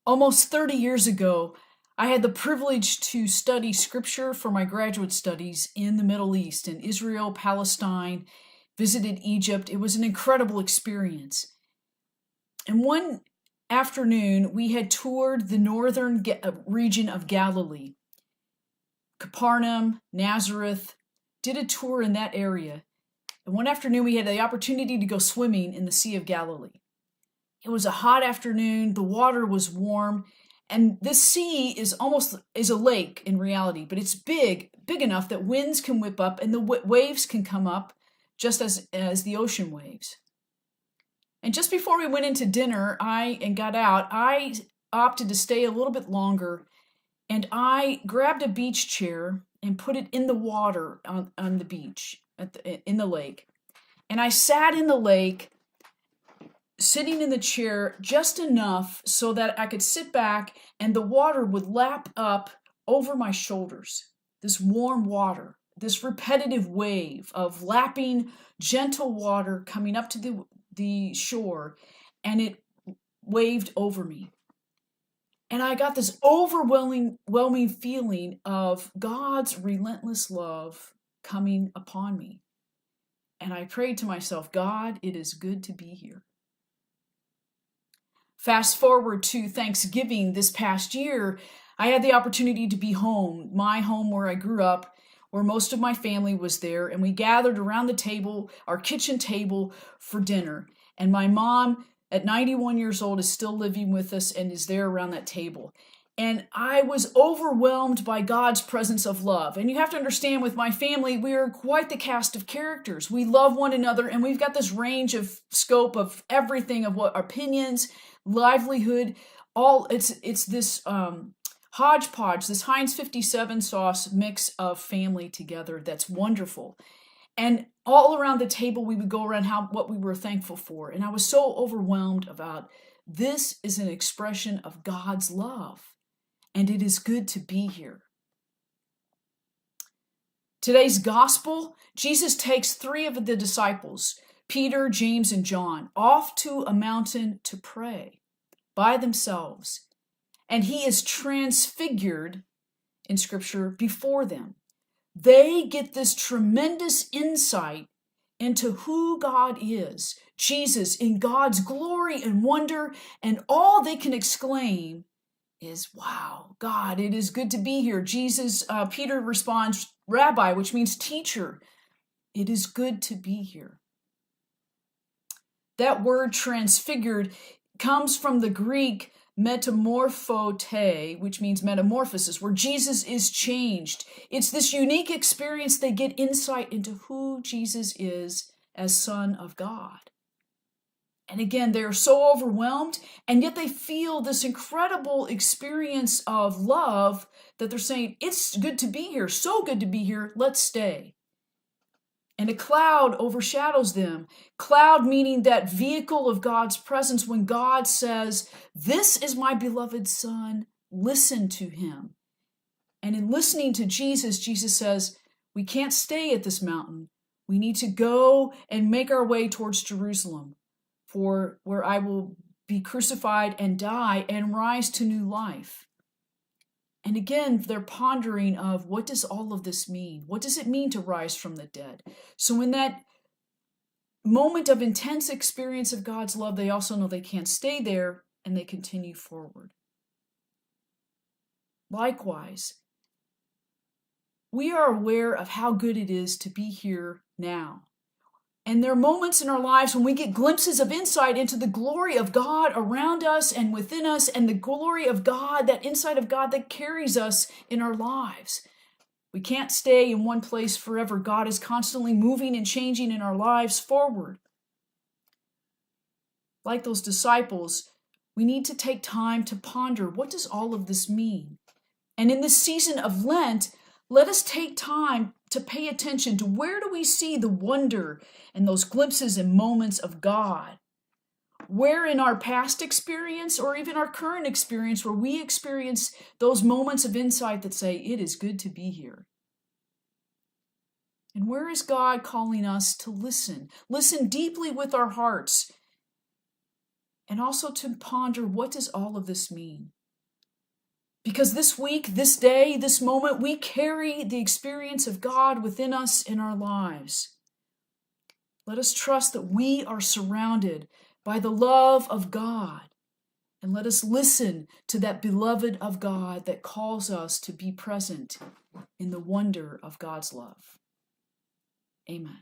Almost 30 years ago, I had the privilege to study scripture for my graduate studies in the Middle East, in Israel, Palestine, visited Egypt. It was an incredible experience. And one afternoon, we had toured the northern region of Galilee, Capernaum, Nazareth, did a tour in that area. And one afternoon, we had the opportunity to go swimming in the Sea of Galilee. It was a hot afternoon, the water was warm, and this sea is a lake in reality, but it's big enough that winds can whip up and the waves can come up just as the ocean waves. And just before we went into dinner, and got out, I opted to stay a little bit longer, and I grabbed a beach chair and put it in the water on the beach, in the lake. And I sat in the lake, sitting in the chair just enough so that I could sit back and the water would lap up over my shoulders. This warm water, this repetitive wave of lapping, gentle water coming up to the shore, and it waved over me. And I got this overwhelming feeling of God's relentless love coming upon me. And I prayed to myself, God, it is good to be here. Fast forward to Thanksgiving this past year, I had the opportunity to be home, my home where I grew up, where most of my family was there, and we gathered around the table, our kitchen table, for dinner. And my mom, at 91 years old, is still living with us and is there around that table. And I was overwhelmed by God's presence of love. And you have to understand, with my family, we are quite the cast of characters. We love one another, and we've got this range of scope of everything, of what opinions, livelihood, it's this hodgepodge, this Heinz 57 sauce mix of family together that's wonderful. And all around the table, we would go around what we were thankful for. And I was so overwhelmed about this is an expression of God's love. And it is good to be here. Today's gospel, Jesus takes 3 of the disciples, Peter, James, and John, off to a mountain to pray by themselves. And he is transfigured in Scripture before them. They get this tremendous insight into who God is, Jesus, in God's glory and wonder, and all they can exclaim is, wow, God, it is good to be here. Peter responds, Rabbi, which means teacher. It is good to be here. That word transfigured comes from the Greek metamorphote, which means metamorphosis, where Jesus is changed. It's this unique experience. They get insight into who Jesus is as Son of God. And again, they're so overwhelmed, and yet they feel this incredible experience of love that they're saying, it's good to be here, so good to be here, let's stay. And a cloud overshadows them. Cloud meaning that vehicle of God's presence when God says, this is my beloved Son, listen to him. And in listening to Jesus, Jesus says, we can't stay at this mountain. We need to go and make our way towards Jerusalem, for where I will be crucified and die and rise to new life. And again, they're pondering of, what does all of this mean? What does it mean to rise from the dead? So in that moment of intense experience of God's love, they also know they can't stay there, and they continue forward. Likewise, we are aware of how good it is to be here now. And there are moments in our lives when we get glimpses of insight into the glory of God around us and within us, and the glory of God, that insight of God that carries us in our lives. We can't stay in one place forever. God is constantly moving and changing in our lives forward. Like those disciples, we need to take time to ponder, what does all of this mean? And in this season of Lent, let us take time to pay attention to, where do we see the wonder and those glimpses and moments of God? Where in our past experience, or even our current experience, where we experience those moments of insight that say, it is good to be here? And where is God calling us to listen? Listen deeply with our hearts. And also to ponder, what does all of this mean? Because this week, this day, this moment, we carry the experience of God within us in our lives. Let us trust that we are surrounded by the love of God. And let us listen to that beloved of God that calls us to be present in the wonder of God's love. Amen.